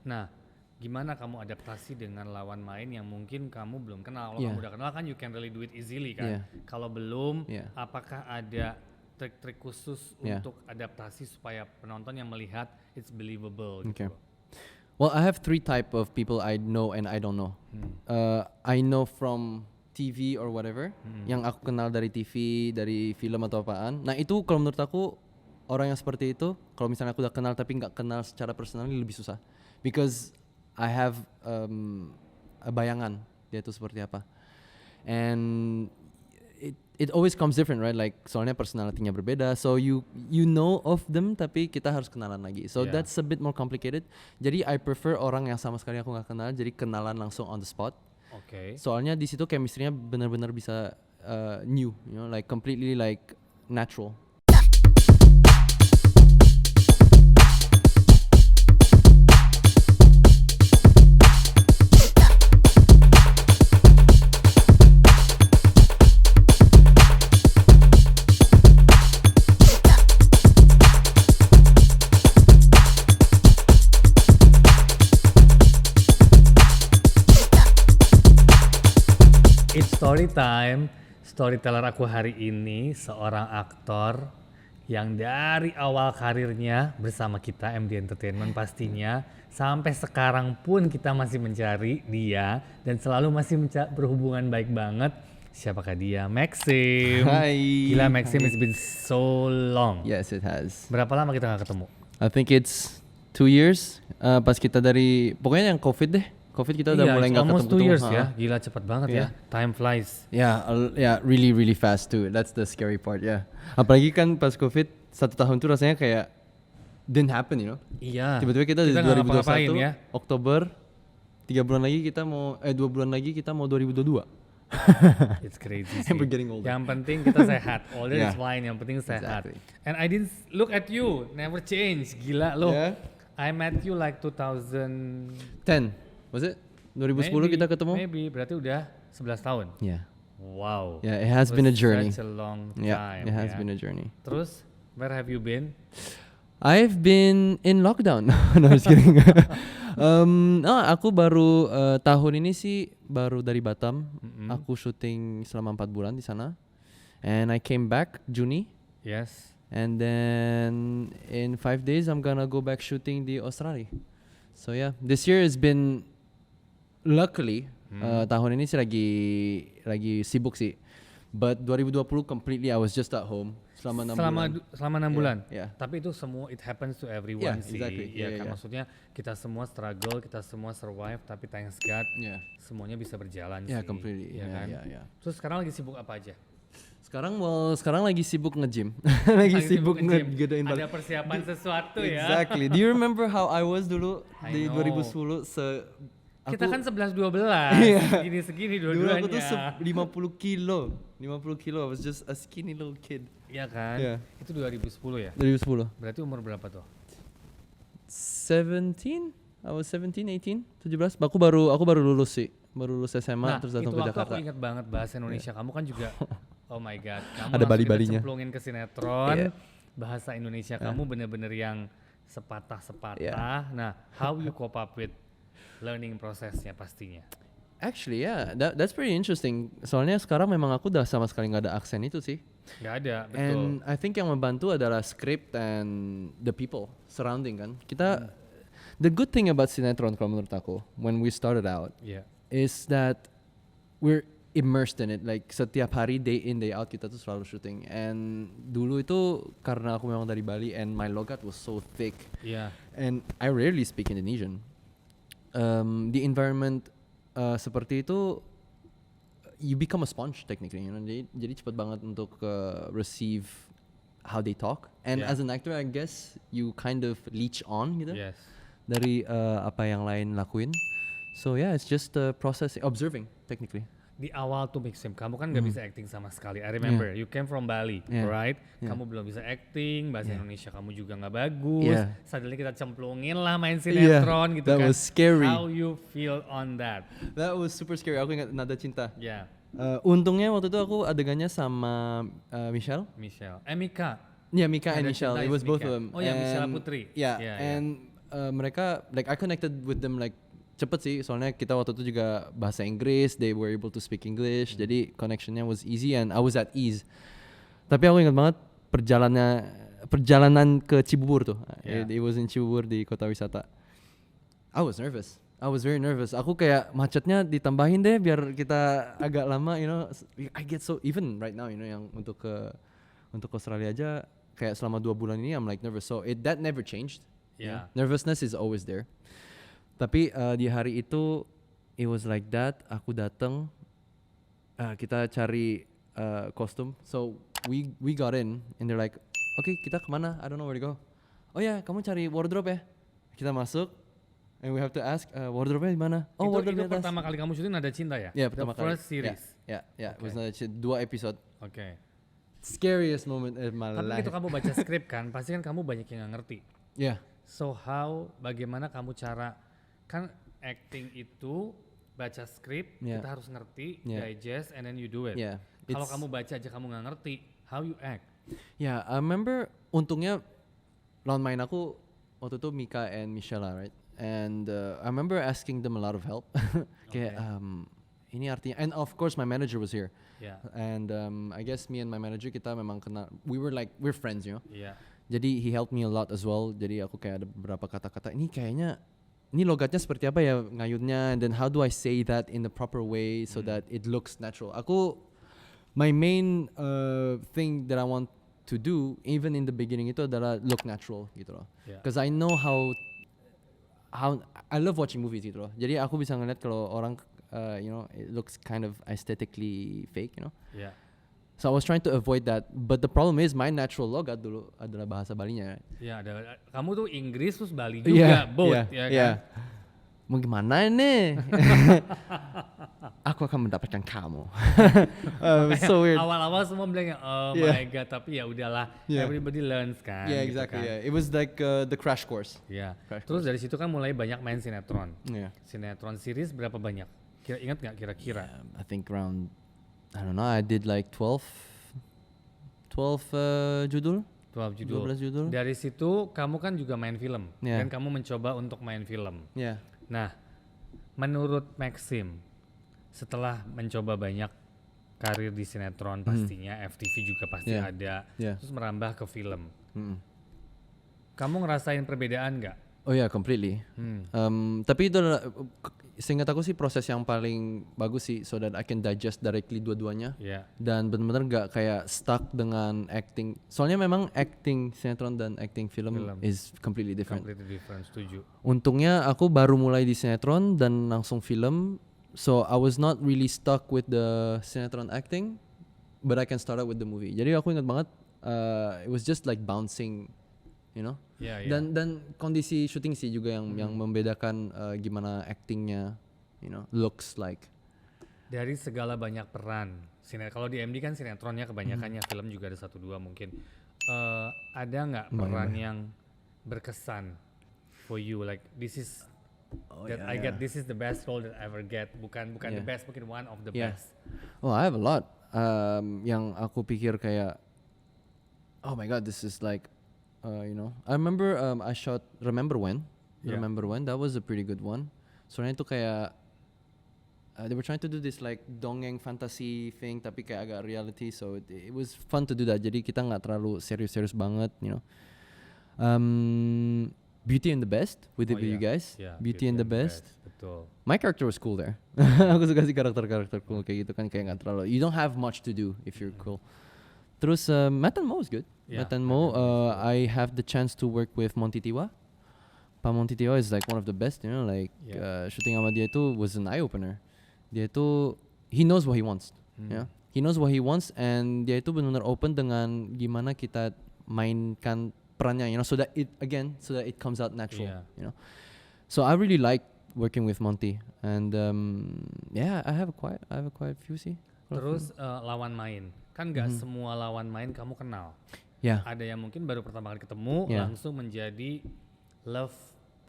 Nah, gimana kamu adaptasi dengan lawan main yang mungkin kamu belum kenal? Kalau Yeah. kamu udah kenal kan you can really do it easily kan. Yeah. Kalau belum, Yeah. apakah ada trik-trik khusus Yeah. untuk adaptasi supaya penonton yang melihat it's believable Okay. gitu loh? Well, I have 3 type of people I know and I don't know. I know from TV or whatever, yang aku kenal dari TV, dari film atau apaan. Nah itu kalau menurut aku orang yang seperti itu, kalau misalnya aku udah kenal tapi nggak kenal secara personal lebih susah, because I have bayangan dia itu seperti apa, and it always comes different, right? Like soalnya personality-nya berbeda, so you know of them tapi kita harus kenalan lagi. So that's a bit more complicated. Jadi I prefer orang yang sama sekali aku nggak kenal, jadi kenalan langsung on the spot. Oke. Soalnya di situ chemistry-nya benar-benar bisa new, you know, like completely like natural. It's story time. Storyteller aku hari ini seorang aktor yang dari awal karirnya bersama kita MD Entertainment pastinya sampai sekarang pun kita masih mencari dia dan selalu masih berhubungan baik banget. Siapakah dia? Maxime. Hai. Gila Maxime, it's been so long. Yes, it has. Berapa lama kita gak ketemu? I think it's 2 years. Pas kita dari pokoknya yang COVID deh. COVID kita udah mulai nggak ketemu. Almost 2 years ya. Gila cepat banget ya. Time flies. Yeah, really fast too. That's the scary part, yeah. Apalagi kan pas COVID 1 tahun tuh rasanya kayak didn't happen, you know. Iya. Tiba-tiba kita di nggak 2021 ngapa-ngapain ya. Oktober 2 bulan lagi kita mau 2022. It's crazy sih. And we're getting older. Yang penting kita sehat. Older is fine, yang penting sehat. Exactly. And I didn't look at you, never change. Gila loh. Yeah. I met you like 2010. 10. Was it? 2010 kita ketemu? Maybe, berarti udah 11 tahun. Yeah. Wow. Yeah, it has been a journey. Such a long time. Yeah, it has been a journey. Terus, where have you been? I've been in lockdown. No, just kidding. Aku baru tahun ini sih baru dari Batam. Aku syuting selama 4 bulan di sana. And I came back Juni. Yes. And then in 5 days I'm gonna go back shooting di Australia. So yeah, this year has been luckily tahun ini sih lagi sibuk sih. But 2020 completely I was just at home selama 6 bulan. Selama 6 bulan. Yeah. Tapi itu semua it happens to everyone Yeah, sih. exactly. Ya Yeah, kan yeah. maksudnya kita semua struggle, kita semua survive, tapi thanks God semuanya bisa berjalan sih. Yeah, completely. Ya kan? Yeah. Terus sekarang lagi sibuk apa aja? Sekarang lagi sibuk nge-gym. lagi sibuk ngegedein Ada persiapan sesuatu ya. Exactly. Do you remember how I was dulu di know. 2010 Kita kan 11-12, segini-segini dulu dua-duanya. aku tuh 50 kilo. I was just a skinny little kid. Iya kan? Yeah. Itu 2010 ya? 2010. Berarti umur berapa tuh? 17? I was 17, 18, 17. Aku baru lulus sih. Baru lulus SMA terus datang ke Jakarta. Nah, itu aku ingat banget bahasa Indonesia. Kamu kan juga, oh my God. Kamu Ada langsung bali-balinya. dicemplungin ke sinetron. Yeah. Bahasa Indonesia kamu bener-bener yang sepatah-sepatah. Yeah. Nah, how you cope up with learning prosesnya pastinya? Actually, yeah, that's pretty interesting. Soalnya sekarang memang aku udah sama sekali nggak ada aksen itu sih. Nggak ada, betul. And I think yang membantu adalah script and the people surrounding kan. Kita, the good thing about sinetron kalau menurut aku, when we started out, is that we're immersed in it. Like setiap hari, day in, day out kita tuh selalu syuting. And dulu itu karena aku memang dari Bali and my logat was so thick. Yeah. And I rarely speak Indonesian. The environment seperti itu, you become a sponge technically, you know. Jadi cepat banget untuk receive how they talk. And as an actor, I guess you kind of leech on gitu. Yes. Dari apa yang lain lakuin. So yeah, it's just a process, observing technically. Di awal tuh Maxime, kamu kan gak bisa acting sama sekali. I remember, you came from Bali, right? Kamu belum bisa acting, bahasa Indonesia kamu juga gak bagus. Suddenly kita cemplungin lah main sinetron gitu that kan. was scary. How you feel on that? That was super scary. Aku ingat Nada Cinta. Yeah. Untungnya waktu itu aku adegannya sama Michelle. Mika. Yeah, Mika and Nada Michelle. Cinta It was is both Mika. of them. Oh ya, Michelle Putri. Yeah, and mereka like I connected with them like cepet sih, soalnya kita waktu itu juga bahasa Inggris, they were able to speak English, jadi connectionnya was easy and I was at ease. Tapi aku ingat banget perjalanan ke Cibubur tuh. It was in Cibubur di kota wisata. I was nervous. I was very nervous. Aku kayak macetnya ditambahin deh biar kita agak lama, you know. I get so even right now, you know, yang untuk Australia aja kayak selama 2 bulan ini I'm like nervous. So that never changed. Yeah. Nervousness is always there. Tapi di hari itu it was like that. Aku datang, kita cari kostum. So we got in and they're like, okay, kita kemana? I don't know where to go. Oh ya, kamu cari wardrobe ya? Kita masuk and we have to ask wardrobe-nya di mana? Oh, wardrobe itu pertama kali kamu syuting Nada Cinta ya? Yeah, pertama kali. First series. Yeah. It was Nada Cinta, 2 episode. Okay. Scariest moment in my Tapi life. begitu kamu baca skrip kan, pasti kan kamu banyak yang nggak ngerti. Yeah. So bagaimana kamu cara, kan acting itu baca skrip, kita harus ngerti, digest, and then you do it. Yeah. Kalau kamu baca aja kamu nggak ngerti, how you act? Yeah, I remember untungnya lawan main aku waktu itu Mika and Michelle, right? And I remember asking them a lot of help. Kayak ini artinya, and of course my manager was here. Yeah. And I guess me and my manager kita memang kenal. We're friends, you know. Yeah. Jadi he helped me a lot as well. Jadi aku kayak ada beberapa kata-kata. Ini logatnya seperti apa ya ngayunnya? And then how do I say that in the proper way so that it looks natural? My main thing that I want to do even in the beginning itu adalah look natural gitu loh. Because I know how I love watching movies gitu loh. Jadi aku bisa ngeliat kalau orang you know, it looks kind of aesthetically fake, you know. Yeah. So I was trying to avoid that, but the problem is my natural logat dulu adalah bahasa Balinya. Right? Ya, kamu tuh Inggris terus Bali juga, both ya kan. Mau gimana nih? Aku akan mendapatkan kamu. So weird. Awal-awal semua bilang oh my god, tapi ya udahlah, everybody learns kan. Yeah, gitu exactly. kan. Yeah. It was like the crash course. Yeah. Crash Terus dari situ kan mulai banyak main sinetron. Yeah. Sinetron series berapa banyak? Ingat nggak kira-kira? I think around, I don't know, I did like 12 judul. 12 judul. 12 judul. Dari situ kamu kan juga main film. Yeah. Dan kamu mencoba untuk main film. Yeah. Nah, menurut Maxime, setelah mencoba banyak karir di sinetron pastinya, FTV juga pasti ada, terus merambah ke film. Kamu ngerasain perbedaan nggak? Oh ya, completely. Tapi itu adalah, seingat aku sih proses yang paling bagus sih, so that I can digest directly dua-duanya. Yeah. Dan benar-benar nggak kayak stuck dengan acting. Soalnya memang acting sinetron dan acting film is completely different. Completely different, setuju. Untungnya aku baru mulai di sinetron dan langsung film, so I was not really stuck with the sinetron acting, but I can start out with the movie. Jadi aku ingat banget, it was just like bouncing, you know. Yeah. Dan kondisi syuting sih juga yang membedakan gimana actingnya, you know, looks like. Dari segala banyak peran, kalau di MD kan sinetronnya kebanyakannya, film juga ada 1-2 mungkin. Ada nggak peran yang berkesan for you, like this is I get, this is the best role that I ever get, bukan the best, mungkin one of the best. Oh, I have a lot. Yang aku pikir kayak, oh my god, this is like, you know, I remember I shot Remember When. That was a pretty good one. Soalnya itu kayak they were trying to do this like dongeng fantasy thing, tapi kayak agak reality, so it was fun to do that. Jadi kita nggak terlalu serius banget, you know. Beauty and the Best with you guys. Yeah, Beauty and the Best. Betul. My character was cool there. Aku suka sih karakter cool kayak gitu kan, kayak nggak terlalu. You don't have much to do if you're cool. Terus Matt and Mo is good. Yeah, Matt and Mo, I have the chance to work with Monty Tiwa. Pak Monty Tiwa is like one of the best, you know, like shooting sama dia itu was an eye opener. Dia itu, he knows what he wants, ya. He knows what he wants, and dia itu benar-benar open dengan gimana kita mainkan perannya, you know, so that it comes out natural, you know. So I really like working with Monty, and I have a quite few sih. Terus lawan main, kan nggak semua lawan main kamu kenal. Yeah. Ada yang mungkin baru pertama kali ketemu langsung menjadi love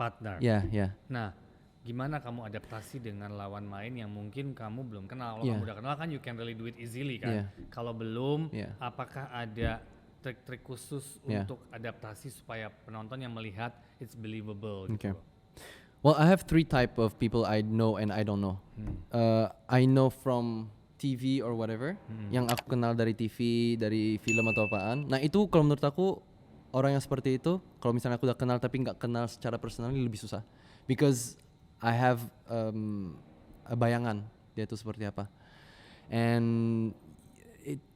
partner. Yeah. Nah, gimana kamu adaptasi dengan lawan main yang mungkin kamu belum kenal? Kalau kamu udah kenal kan you can really do it easily kan. Kalau belum, apakah ada trik-trik khusus Yeah. untuk adaptasi supaya penonton yang melihat it's believable Okay. gitu. Well, I have three type of people I know and I don't know. I know from TV or whatever, yang aku kenal dari TV, dari film atau apaan. Nah itu kalau menurut aku orang yang seperti itu, kalau misalnya aku udah kenal tapi nggak kenal secara personal lebih susah, because I have bayangan dia itu seperti apa, and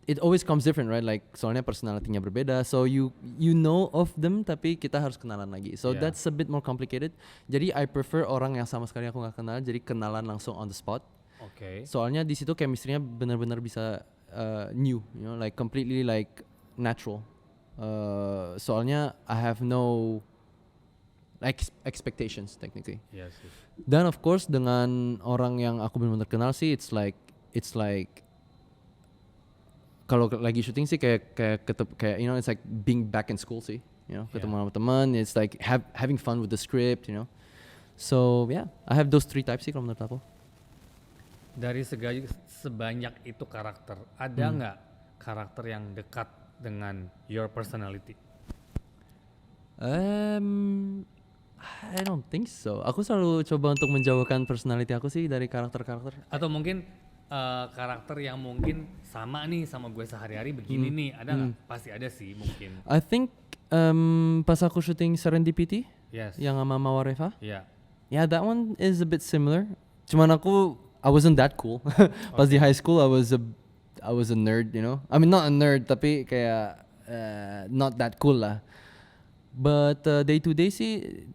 it always comes different, right? Like soalnya personality-nya berbeda, so you know of them tapi kita harus kenalan lagi. So Yeah. that's a bit more complicated. Jadi I prefer orang yang sama sekali aku nggak kenal, jadi kenalan langsung on the spot. Oke. Soalnya di situ chemistry-nya benar-benar bisa new, you know, like completely like natural. Soalnya I have no like expectations technically. Iya sih. Dan of course dengan orang yang aku benar-benar kenal sih, it's like kalau lagi syuting sih kayak you know, it's like being back in school sih, you know, ketemu sama teman, it's like having fun with the script, you know. So yeah, I have those three types sih kalau menurut aku. Dari sebanyak itu karakter, ada nggak karakter yang dekat dengan your personality? I don't think so. Aku selalu coba untuk menjauhkan personality aku sih dari karakter-karakter. Atau mungkin karakter yang mungkin sama nih sama gue sehari-hari begini nih, ada nggak? Pasti ada sih mungkin. I think pas aku syuting Serendipity Yes. yang sama Mawar Reva, Iya. yeah, that one is a bit similar. Cuman I wasn't that cool. Pas di high school I was a nerd, you know. I mean not a nerd tapi kayak not that cool lah. But day to day sih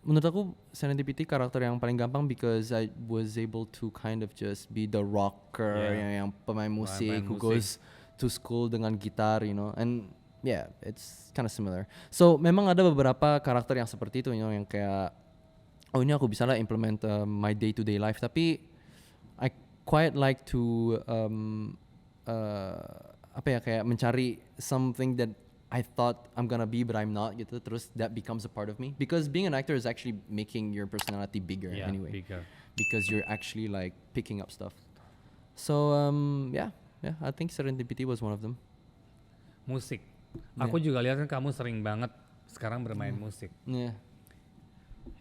menurut aku Serendipity karakter yang paling gampang, because I was able to kind of just be the rocker, yang pemain musik who goes to school dengan gitar, you know. And yeah, it's kind of similar. So memang ada beberapa karakter yang seperti itu, you know, yang kayak oh ini aku bisa lah implement my day to day life, tapi I quite like to apa ya, kayak mencari something that I thought I'm gonna be but I'm not gitu, terus that becomes a part of me, because being an actor is actually making your personality bigger anyway, Bigger. because you're actually like picking up stuff. So yeah, I think Serendipity was one of them. Musik. Aku juga lihat kan kamu sering banget sekarang bermain musik. Yeah.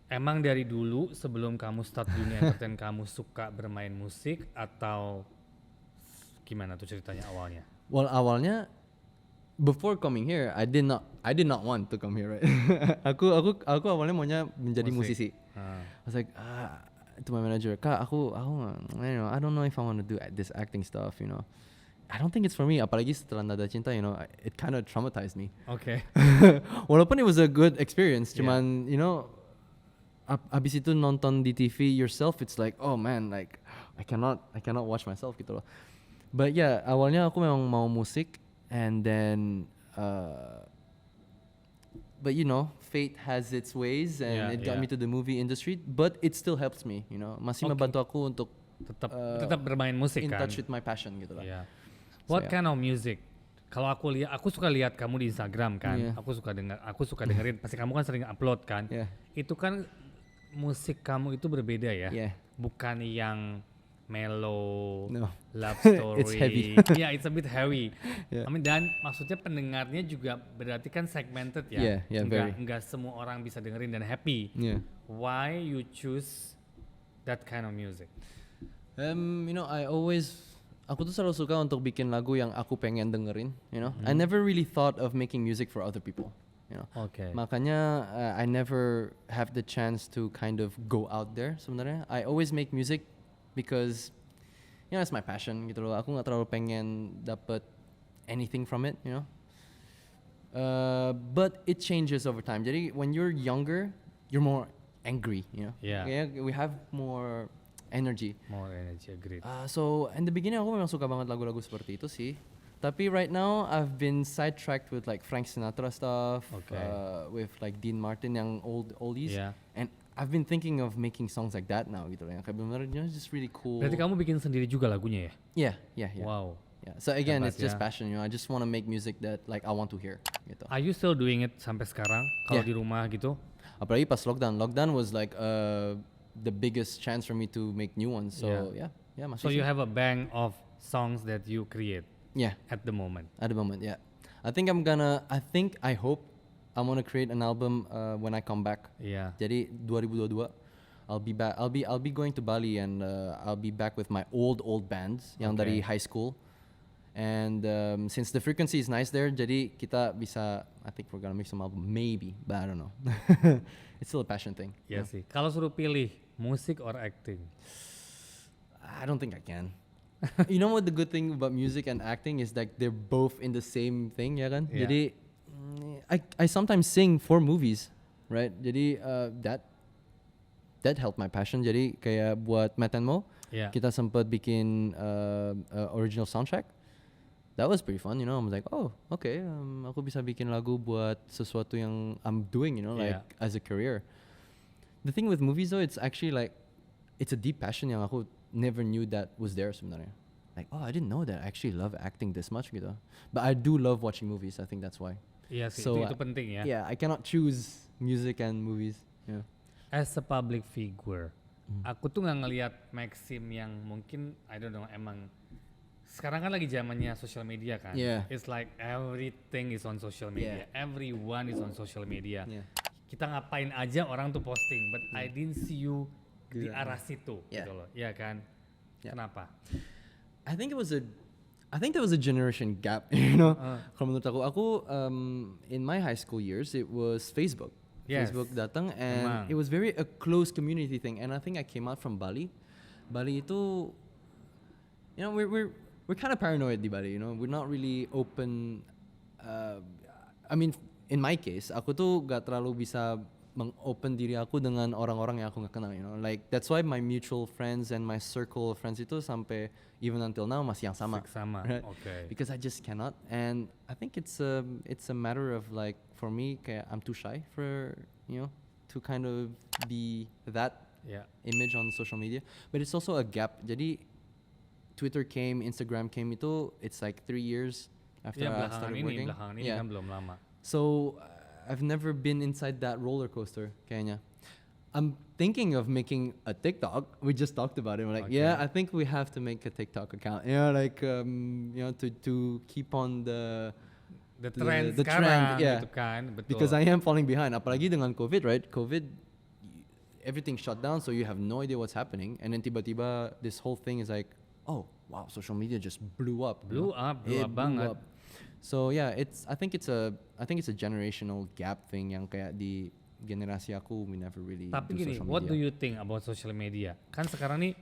Emang dari dulu sebelum kamu start dunia entertain kamu suka bermain musik atau gimana tuh ceritanya awalnya? Well, awalnya before coming here, I did not want to come here, right? aku awalnya maunya menjadi musisi. I was like, to my manager, Kak, aku I don't know if I want to do this acting stuff, you know. I don't think it's for me. Apalagi setelah Nada Cinta, you know, it kind of traumatized me. Oke. Walaupun it was a good experience, cuman you know, abis itu nonton di TV yourself, it's like, oh man, like I cannot watch myself gitu loh. But yeah, awalnya aku memang mau musik, and then but you know, fate has its ways, and it got me to the movie industry, but it still helps me, you know, masih membantu aku untuk tetap bermain musik in kan. touch with my passion gitu lah. Yeah. What kind of music? Kalau aku suka lihat kamu di Instagram kan, aku suka dengerin, pasti kamu kan sering upload kan. Itu kan musik kamu itu berbeda ya, bukan yang mellow, love story. It's heavy. Yeah, it's a bit heavy. I mean, dan maksudnya pendengarnya juga berarti kan segmented ya. Enggak semua orang bisa dengerin dan happy. Why you choose that kind of music? You know, aku tuh selalu suka untuk bikin lagu yang aku pengen dengerin, you know. I never really thought of making music for other people, you know. Makanya I never have the chance to kind of go out there sebenarnya. I always make music because you know, it's my passion gitu loh. Aku nggak terlalu pengen dapat anything from it, you know. But it changes over time. Jadi when you're younger, you're more angry, you know. We have more energy. Agreed. So in the beginning aku memang suka banget lagu-lagu seperti itu sih. Tapi right now I've been sidetracked with like Frank Sinatra stuff, with like Dean Martin yang oldies, and I've been thinking of making songs like that now gitu loh. Yang kayak bener-bener just really cool. Berarti kamu bikin sendiri juga lagunya ya? Yeah. Wow. Yeah. So again, it's just passion, you know. I just want to make music that like I want to hear gitu. Are you still doing it sampai sekarang kalau di rumah gitu? Apalagi pas lockdown. Lockdown was like the biggest chance for me to make new ones. So yeah, masih. So you have a bank of songs that you create? Yeah. At the moment. At the moment, yeah. I hope I'm gonna create an album when I come back. Iya. Jadi 2022 I'll be back. I'll be going to Bali and I'll be back with my old bands yang dari high school. And since the frequency is nice there, jadi kita bisa. I think we're gonna make some album, maybe, but I don't know. It's still a passion thing. Iya sih. Kalau suruh pilih musik or acting? I don't think I can. You know what the good thing about music and acting is that they're both in the same thing, ya kan? Yeah. Jadi I sometimes sing for movies, right? Jadi that helped my passion. Jadi kayak buat Matt and Mo, Yeah. kita sempat bikin original soundtrack. That was pretty fun, you know. I was like, oh, okay, aku bisa bikin lagu buat sesuatu yang I'm doing, you know, like as a career. The thing with movies though, it's actually like, it's a deep passion yang aku never knew that was there sebenarnya. Like, oh, I didn't know that I actually love acting this much gitu. But I do love watching movies. I think that's why. Iya sih, So, itu penting ya. Yeah, I cannot choose music and movies. Yeah. As a public figure, aku tuh nggak ngelihat Maxime yang mungkin, I don't know, emang sekarang kan lagi zamannya social media kan. Yeah. It's like everything is on social media. Everyone is on social media. Yeah. Kita ngapain aja orang tuh posting, but I didn't see you di arah situ Yeah. gitu loh. Iya kan? Yeah. Kenapa? I think there was a generation gap, you know. Kalau menurut aku in my high school years it was Facebook. Yes. Facebook datang and Emang. it was very a close community thing. And I think I came out from Bali. Bali itu, you know, we're kind of paranoid di Bali, you know. We're not really open. I mean, in my case, aku tuh gak terlalu bisa meng-open diri aku dengan orang-orang yang aku gak kenal, you know. Like that's why my mutual friends and my circle of friends itu sampai even until now masih yang sama. Sama. Right? Okay. Because I just cannot, and I think it's a matter of like for me kayak I'm too shy for, you know, to kind of be that Yeah. image on social media. But it's also a gap. Jadi Twitter came, Instagram came itu it's like 3 years after Iya, I belakangan started ini, working. belakangan ini kan belum lama. So I've never been inside that roller coaster kayaknya. I'm thinking of making a TikTok. We just talked about it. We're like, yeah, I think we have to make a TikTok account. You know, like you know, to keep on the trend the sekarang trend, yeah. gitu kan, betul. Because I am falling behind. Apalagi dengan COVID, right? COVID, everything shut down, so you have no idea what's happening. And then tiba-tiba this whole thing is like, oh wow, social media just blew up. Blew up banget. So yeah, I think it's a generational gap thing yang kayak di generasi aku we never really Tapi do gini, social what media. do you think about social media? Kan sekarang nih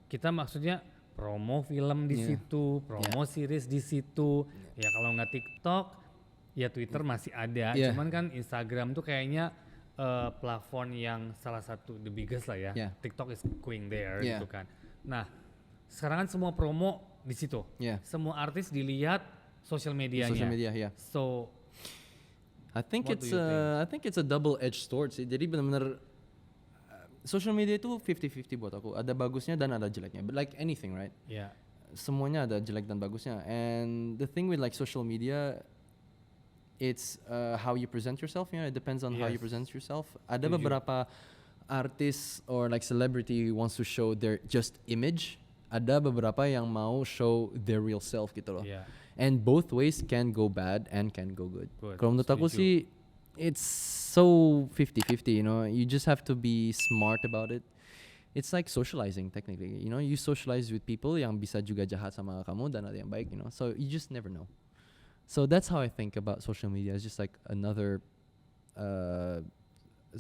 kita maksudnya promo film di situ, promo series di situ. Ya kalau nggak TikTok, ya Twitter masih ada. Yeah. Cuman kan Instagram tuh kayaknya platform yang salah satu the biggest lah ya. Yeah. TikTok is going there Yeah. gitu kan. Nah, sekarang kan semua promo di situ. Yeah. Semua artis dilihat social medianya. Social media, yeah. So I think What do it's you I think it's a double-edged sword sih. Jadi benar-benar social media itu 50-50 buat aku. Ada bagusnya dan ada jeleknya. But like anything, right? ya. Semuanya ada jelek dan bagusnya. And the thing with like social media, it's how you present yourself. You know, it depends on how you Yes. present yourself. Ada Setuju. beberapa artis or like celebrity who wants to show their just image. Ada beberapa yang mau show their real self gitu loh. Yeah. And both ways can go bad and can go good. Good, Kalau menurut aku setuju. sih, it's so 50-50, you know. You just have to be smart about it. It's like socializing technically, you know. You socialize with people yang bisa juga jahat sama kamu dan ada yang baik, you know. So you just never know. So that's how I think about social media. It's just like another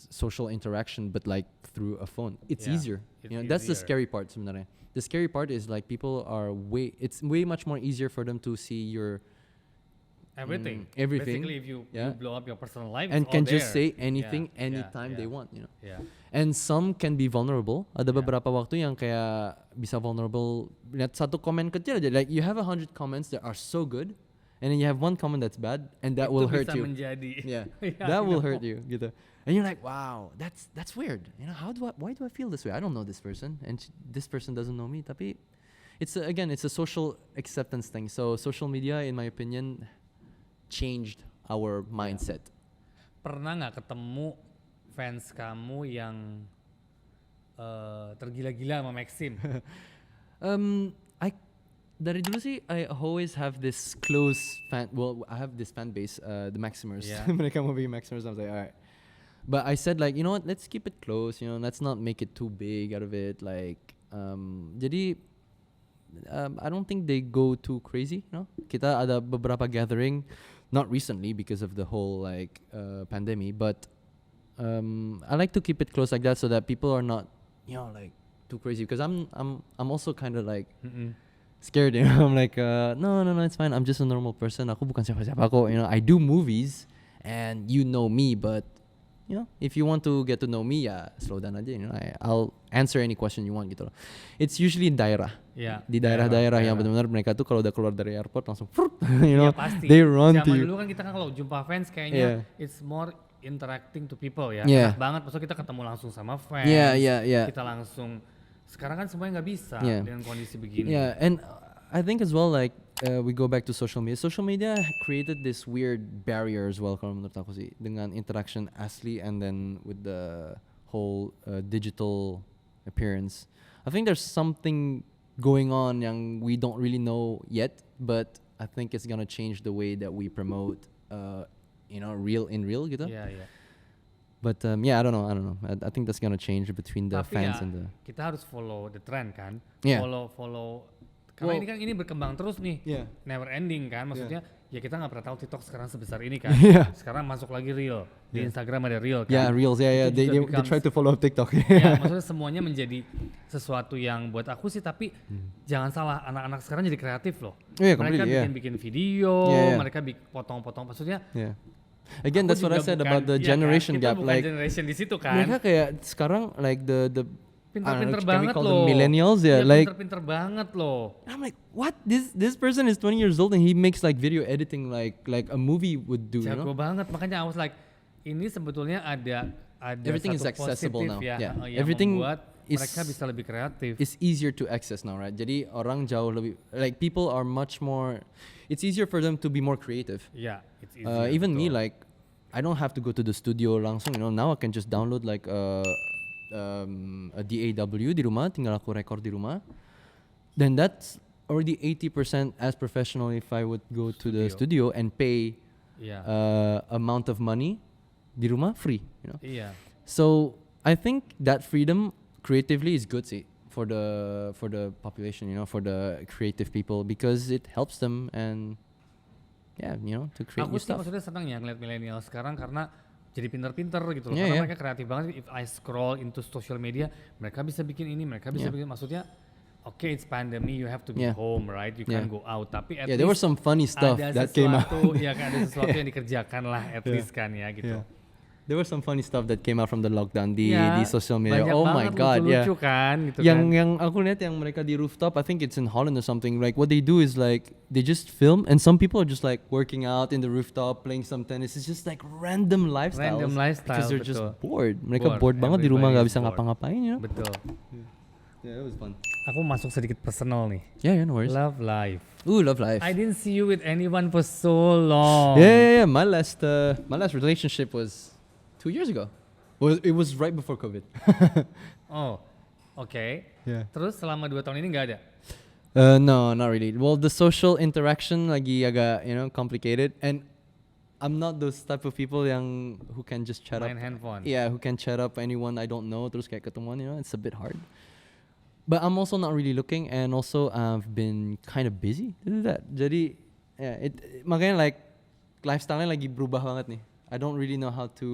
social interaction, but like through a phone. It's Yeah, easier. it's You know, that's the easier. scary part sebenarnya. The scary part is like people are it's way much more easier for them to see your Everything. everything, Basically, if you yeah. blow up your personal life, and it's can all just there. say anything Yeah, anytime yeah, they yeah. want, you know. Yeah. And some can be vulnerable. Ada Yeah. beberapa waktu yang kayak bisa vulnerable. Lihat satu komen kecil aja. Like you have 100 comments that are so good, and then you have one comment that's bad, and that Itu will hurt bisa you. menjadi. Yeah, Yeah, that I will know. hurt you gitu. And you're like, wow, that's weird. You know, why do I feel this way? I don't know this person, and this person doesn't know me. Tapi it's a social acceptance thing. So social media, in my opinion, changed our mindset. Pernah nggak ketemu fans kamu yang tergila-gila sama Maxime? I dari dulu sih I always have this close fan. Well, I have this fan base, the Maximers. Yeah. Mereka mau bikin Maximers, I was like, alright. But I said like, you know what? Let's keep it close. You know, let's not make it too big out of it. Like, jadi I don't think they go too crazy. You know, kita ada beberapa gathering, not recently because of the whole like pandemic, but I like to keep it close like that so that people are not, you know, like too crazy. Because I'm also kind of like. Scared, you know. I'm like, no, it's fine. I'm just a normal person. Aku bukan siapa-siapa kok. You know, I do movies, and you know me. But you know, if you want to get to know me, ya slow down aja. You know, I'll answer any question you want gitu loh. It's usually in daerah. Yeah, Di daerah-daerah yang benar-benar mereka tuh kalau udah keluar dari airport langsung, you know, pasti. they run to Zaman you. dulu kan kita kan kalau jumpa fans kayaknya it's more interacting to people ya. Yeah. Enak banget, maksudnya kita ketemu langsung sama fans. Yeah. Kita langsung. Sekarang kan semuanya nggak bisa dengan kondisi begini. Yeah, and I think as well like we go back to social media. Social media created this weird barrier as well kalau menurut aku sih dengan interaction asli and then with the whole digital appearance. I think there's something going on yang we don't really know yet, but I think it's gonna change the way that we promote, you know, real gitu. Yeah. But I don't know. I think that's gonna change between the fans and the. Kita harus follow the trend kan. Yeah. Follow. Karena ini berkembang terus nih. Yeah. Never ending kan. Maksudnya ya kita nggak pernah tahu TikTok sekarang sebesar ini kan. Yeah. Sekarang masuk lagi Reel. Di Instagram ada Reel kan. Yeah, Reels. Yeah. They try to follow up TikTok. Ya, maksudnya semuanya menjadi sesuatu yang buat aku sih, tapi jangan salah, anak-anak sekarang jadi kreatif loh. Yeah, mereka bikin video, Yeah. mereka potong-potong, maksudnya. Yeah. Again, that's what I said about the generation kita gap. Bukan like generation di situ kan. mereka kayak sekarang like the pinter-pinter can we banget call loh. them millennials, like pinter-pinter banget loh. I'm like, what? This person is 20 years old and he makes like video editing like a movie would do. Jago You know? banget, makanya I was like, ini sebetulnya ada Everything is satu accessible positif now. ya, Yeah. yang Everything membuat mereka bisa lebih kreatif. It's easier to access now, right? Jadi orang jauh lebih like people are much more. It's easier for them to be more creative. Yeah, it's easier. Even me, like I don't have to go to the studio langsung. You know, now I can just download like a DAW di rumah, tinggal aku record di rumah. Then that's already 80% as professional if I would go to the studio and pay amount of money di rumah free, you know. Iya. So I think that freedom creatively is good sih for the population, you know, for the creative people because it helps them and you know, to create new stuff. Aku sih maksudnya senang ya ngeliat milenial sekarang karena jadi pinter-pinter gitu loh. Yeah, Karena yeah. mereka kreatif banget. If I scroll into social media, mereka bisa bikin ini, mereka bisa bikin. Maksudnya, okay, it's pandemic, you have to be home, right? You can't go out. Tapi at least there was some funny stuff that came out. Ya kan, ada sesuatu yang dikerjakan lah, at least kan ya gitu. Yeah. There was some funny stuff that came out from the lockdown di social media. Banyak Oh my banget god, lucu kan gitu yang aku lihat yang mereka di rooftop, I think it's in Holland or something. Like what they do is like they just film and some people are just like working out in the rooftop, playing some tennis. It's just like random lifestyles. Because they're just bored. Mereka bored banget di rumah, nggak bisa ngapa-ngapain, you know. Betul. Yeah, it was fun. Aku masuk sedikit personal nih. Yeah, no worries. Love life. Ooh, love life. I didn't see you with anyone for so long. Yeah. My last relationship was 2 years ago. Well, it was right before COVID. Oh, okay. Yeah. Terus selama 2 tahun ini nggak ada? No, not really. Well, the social interaction lagi agak, you know, complicated, and I'm not those type of people yang who can just chat Main up. handphone. Yeah, who can chat up anyone I don't know terus kayak ketemuan, you know, it's a bit hard. But I'm also not really looking, and also I've been kind of busy to do that. Jadi, makanya like lifestyle-nya lagi berubah banget nih. I don't really know how to.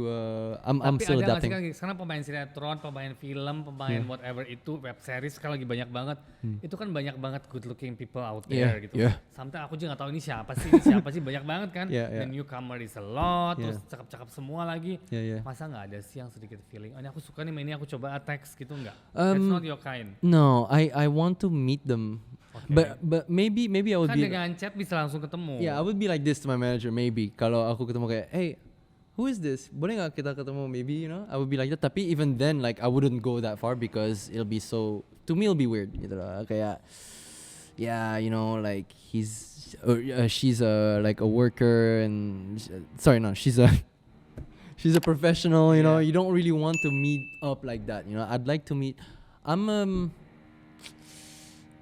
I'm still adapting. Tapi ada sekarang pemain sinetron, pemain film, pemain whatever itu, web series sekarang lagi banyak banget. Itu kan banyak banget good looking people out there gitu. Yeah. Sometimes aku juga nggak tahu ini siapa sih banyak banget kan. The newcomer is a lot, terus cakep-cakep semua lagi. Masa nggak ada sih yang sedikit feeling? Oh, ini aku suka nih, ini aku coba teks gitu nggak? That's not your kind. No, I want to meet them. Okay. But maybe I would kan be. dengan chat bisa langsung ketemu. Yeah, I would be like this to my manager maybe. Kalau aku ketemu kayak, hey, who is this? Boleh nggak kita ketemu? Maybe, you know, I would be like that. Tapi even then, like I wouldn't go that far because it'll be so. To me, it'll be weird. Gitu lah. Kayak, yeah, you know, like she's like a worker and she's a professional. You know, you don't really want to meet up like that. You know, I'd like to meet.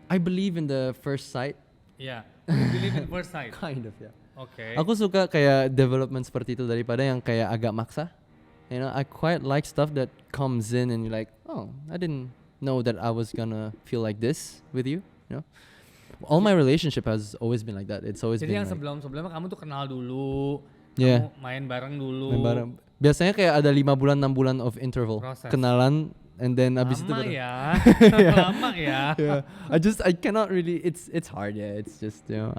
I believe in the first sight. Ya, you believe in first sight. Kind of, ya. Oke. Aku suka kayak development seperti itu daripada yang kayak agak maksa. You know, I quite like stuff that comes in and you're like, oh, I didn't know that I was gonna feel like this with you. You know, all my relationship has always been like that. It's always Jadi been yang like, sebelum-sebelumnya kamu tuh kenal dulu, Yeah. kamu main bareng dulu. main bareng. Biasanya kayak ada 5 bulan 6 bulan of interval Proses. kenalan and then abis itu Lama baru- ya, lama ya. Yeah. I cannot really. It's hard. Yeah. It's just and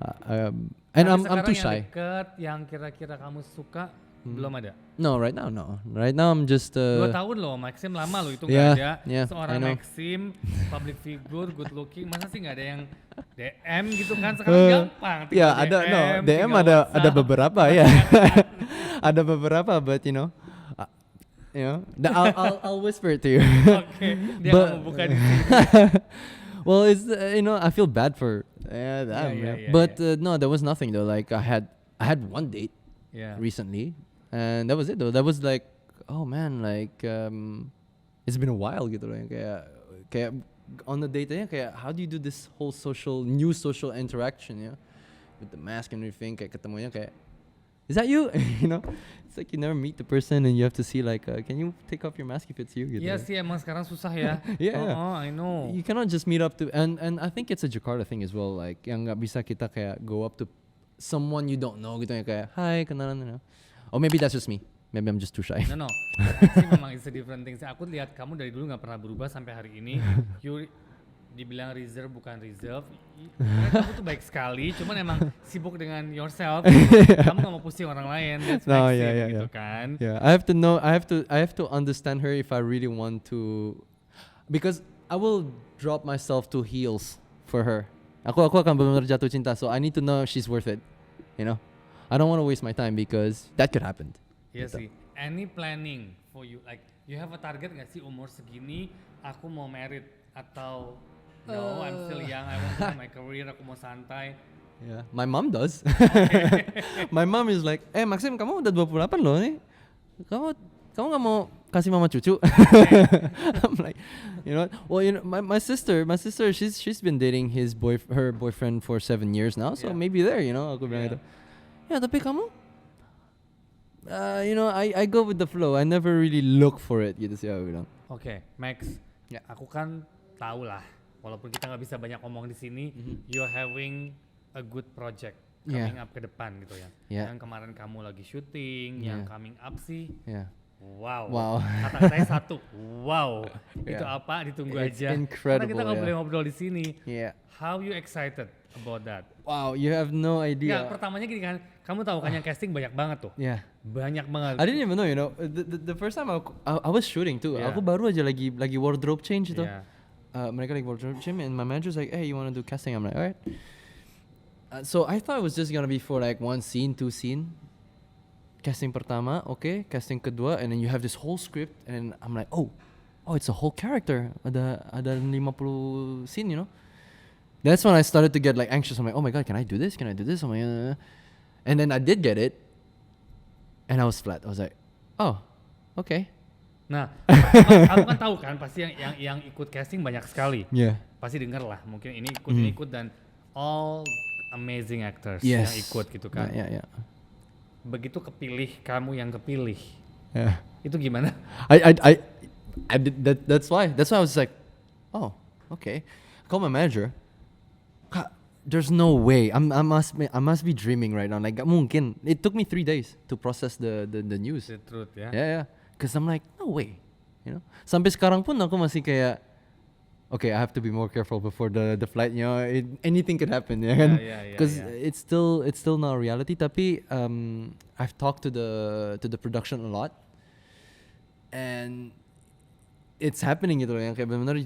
Tapi I'm too sekarang shy. yang deket, yang kira-kira kamu suka belum ada. No, right now no. Right now I'm just 2 tahun loh, Maxime lama loh itu nggak Yeah, ada. yeah, Seorang I know. Maxime, public figure, good looking, masa sih nggak ada yang DM gitu kan? Sekarang gampang. tinggal Ya ada DM tinggal ada WhatsApp. beberapa ya. Ada beberapa but you know I'll whisper it to you. Oke, dia But- nggak mau buka di sini. Well, it's I feel bad for them, yeah, but no, there was nothing though. Like I had one date Ya. recently, and that was it though. That was like, oh man, like it's been a while gitu loh. Yang kayak on the date-nya kayak how do you do this whole new social interaction ya, with the mask and everything. Kayak ketemunya kayak, is that you? You know, it's like you never meet the person and you have to see like, can you take off your mask if it's you? Gitu. Iya sih emang sekarang susah ya. Yeah. Oh, I know. You cannot just meet up to and I think it's a Jakarta thing as well. Like yang nggak bisa kita kayak go up to someone you don't know gitu ya kayak hi kenalan, you know. Or maybe that's just me. Maybe I'm just too shy. No. Sih memang it's a different thing. Aku lihat kamu dari dulu nggak pernah berubah sampai hari ini. You dibilang reserve bukan reserve. Kamu tuh baik sekali. Cuman emang sibuk dengan yourself. Kamu nggak mau pusing orang lain. That's No, Maxime yeah, gitu yeah. kan. Yeah, I have to know. I have to understand her if I really want to, because I will drop myself to heels for her. Aku akan benar-benar jatuh cinta. So I need to know if she's worth it. You know, I don't want to waste my time because that could happen. Iya Gitu. sih. Any planning for you? Like you have a target nggak sih umur segini aku mau married atau no I'm still young I want to have my career aku mau santai. Yeah, my mom does. My mom is like, Maxim, kamu udah 28 loh nih. Kamu nggak mau kasih mama cucu? I'm like, you know, well, you know, my sister, she's been dating her boyfriend for 7 years now, so Yeah. maybe there, you know, aku bilang Yeah. gitu. Ya, tapi kamu, you know, I go with the flow. I never really look for it, gitu sih aku bilang. Oke, Max. Ya. Aku kan tahu lah, walaupun kita nggak bisa banyak ngomong di sini, you're having a good project Yeah. coming up ke depan gitu ya. Yeah. Yang kemarin kamu lagi syuting, Yeah. yang coming up sih, Yeah. wow. Wow. Kata-katanya satu, wow. Itu Yeah. apa? Ditunggu It's aja. Karena incredible, kita nggak yeah. boleh ngobrol di sini. Yeah. How you excited about that? Wow, you have no idea. Nggak, pertamanya gini kan, kamu tahu kan yang casting banyak banget tuh. Yeah. Banyak banget. I didn't even know, you know, the first time I was shooting too. Yeah. Aku baru aja lagi wardrobe change itu. Yeah. Mereka lagi wardrobe change and my manager's like, hey, you wanna do casting? I'm like, alright. So I thought it was just gonna be for like 1 scene, 2 scene. Casting pertama, okay. Casting kedua, and then you have this whole script, and then I'm like, oh, it's a whole character. Ada 50 scene, you know. That's when I started to get like anxious. I'm like, oh my god, can I do this? Can I do this? Oh my god. And then I did get it, and I was flat. I was like, oh, okay. Nah, kamu kan tahu kan pasti yang ikut casting banyak sekali. Yeah. Pasti denger lah, mungkin ini ikut dan all amazing actors Yes. yang ikut gitu kan. Yeah. Begitu kepilih kamu yang kepilih, Yeah. itu gimana? I did that. That's why I was like, oh, okay. I called my manager. "Kak, there's no way. I must be dreaming right now. Like, gak mungkin. It took me 3 days to process the news. The truth ya. Yeah. Cause I'm like, no way. You know. Sampai sekarang pun aku masih kayak, okay, I have to be more careful before the flight. You know, anything could happen. Ya kan? Yeah. Because it's still not reality. Tapi I've talked to the production a lot, and it's happening gitu loh, yang kayak benar-benar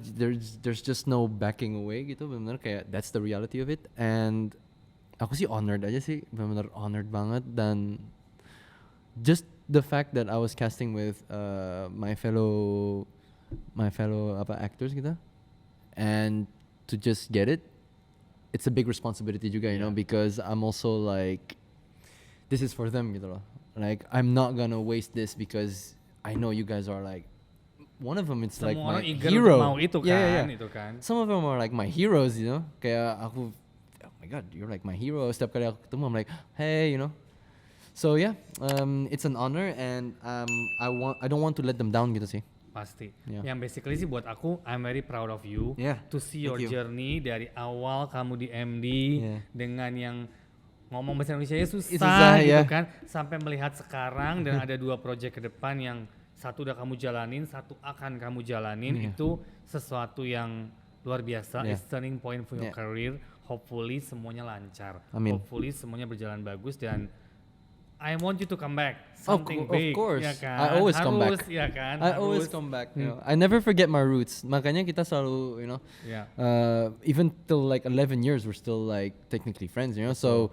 there's just no backing away gitu, benar-benar kayak that's the reality of it. And aku sih honored aja sih, benar-benar honored banget. Dan just the fact that I was casting with my fellow actors gitu, and to just get it, it's a big responsibility juga, you know, because I'm also like, this is for them gitu loh. Like, I'm not gonna waste this because I know you guys are like, one of them it's like Semua my orang eager hero. untuk mau itu kan, Yeah. itu kan. Some of them are like my heroes, you know. Kayak aku, my god, you're like my hero. Setiap kali aku ketemu, I'm like, hey, you know. So yeah, it's an honor, and I don't want to let them down gitu sih. Pasti. Yeah. Yang basically sih buat aku, I'm very proud of you Yeah, to see your thank you. journey dari awal kamu di MD Yeah. dengan yang ngomong bahasa Indonesia susah, Susah, gitu ya. kan, sampai melihat sekarang dan ada 2 project ke depan yang satu udah kamu jalanin, satu akan kamu jalanin. Yeah. Itu sesuatu yang luar biasa. Yeah. It's turning point for your Yeah. career. Hopefully semuanya lancar. Amin. Hopefully semuanya berjalan bagus dan I want you to come back. Of Something of big, course. ya kan? I always come back. Ya kan? I always come back. You know, I never forget my roots. Makanya kita selalu, you know, Yeah. even till like 11 years, we're still like technically friends. You know, so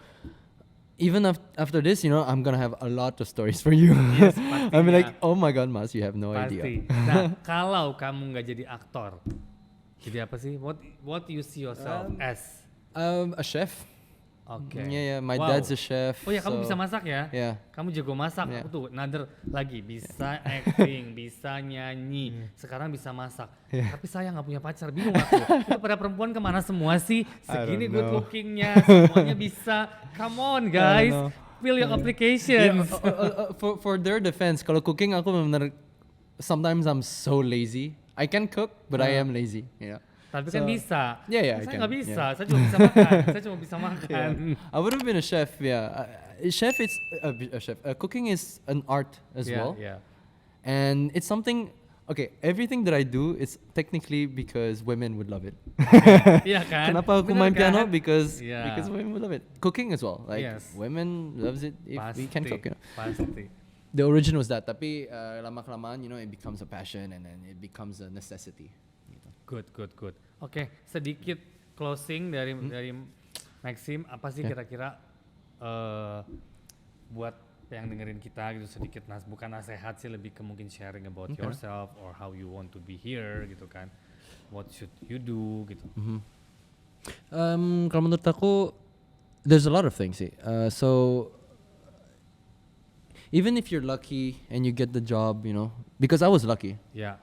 even after this, you know, I'm gonna have a lot of stories for you. Yes, I mean, like, pastinya. oh my god, Mas, you have no idea. Pasti. Nah, kalau kamu nggak jadi aktor, jadi apa sih? What you see yourself as? A chef. Oke. Yeah, my Wow. dad's a chef. Oh ya, kamu so- bisa masak ya? Yeah. Kamu jago masak. Yeah. Tuh, another lagi bisa acting, bisa nyanyi. Sekarang bisa masak. Tapi saya nggak punya pacar, bingung aku. Itu pada perempuan kemana semua sih? Segini don't good know. lookingnya, semuanya bisa. Come on guys, know. fill your Yeah, applications. for their defense, kalau cooking aku benar-benar sometimes I'm so lazy. I can cook, but I am lazy. Yeah. Tapi kan So- bisa. Yeah, I Saya can, nggak bisa. yeah. Saya cuma bisa makan. Saya cuma bisa makan. I would have been a chef. Yeah, chef. It's a chef. Cooking is an art as well, Yeah. and it's something. Okay, everything that I do is technically because women would love it. Iya kan? Kenapa aku Bener main piano? kan? Because Yeah. women would love it. Cooking as well. Like Yes. women loves it if we can cook. You know? Pasti. The origin was that, tapi lama kelamaan, you know, it becomes a passion and then it becomes a necessity. Gitu. Good. Oke, sedikit closing dari Maxime. Apa sih kira-kira buat yang dengerin kita gitu sedikit, bukan nasihat sih, lebih ke mungkin sharing about Okay. yourself or how you want to be here gitu kan. What should you do gitu. Kalau menurut aku, there's a lot of things sih. So even if you're lucky and you get the job, you know, because I was lucky. Ya.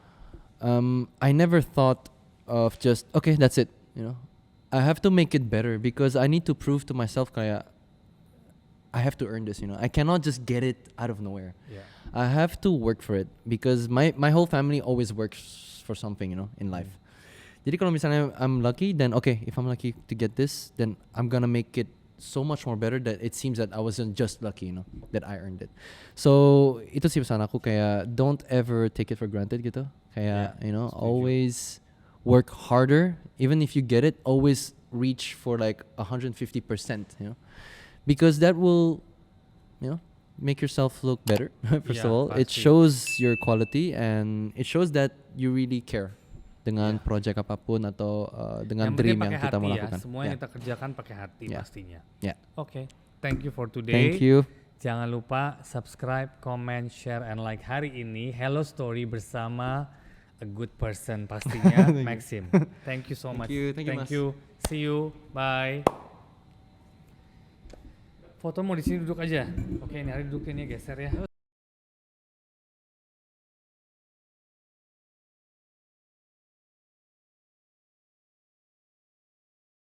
I never thought of just okay, that's it. You know, I have to make it better because I need to prove to myself kayak I have to earn this. You know, I cannot just get it out of nowhere. Ya. I have to work for it because my whole family always works for something, you know, in life. Jadi kalau misalnya I'm lucky, then okay, if I'm lucky to get this, then I'm gonna make it so much more better that it seems that I wasn't just lucky, you know, that I earned it. So itu sih pesan aku, kayak don't ever take it for granted gitu. Kayak, you know, setuju. always work harder. Even if you get it, always reach for like 150%, you know, because that will, you know, make yourself look better. First of Yeah, all, it pasti. shows your quality and it shows that you really care dengan project apapun atau dengan Yang penting dream yang pakai kita mau hati ya. lakukan. Semua yang Yeah. kita kerjakan pakai hati Yeah. pastinya. Yeah. Oke, thank you for today. Thank you. Jangan lupa subscribe, comment, share, and like hari ini Hello Story bersama a good person pastinya, Maxime. Thank you so much. you, thank you, Mas. See you. Bye. Foto mau di sini duduk aja. Oke, ini hari duduk ini geser ya.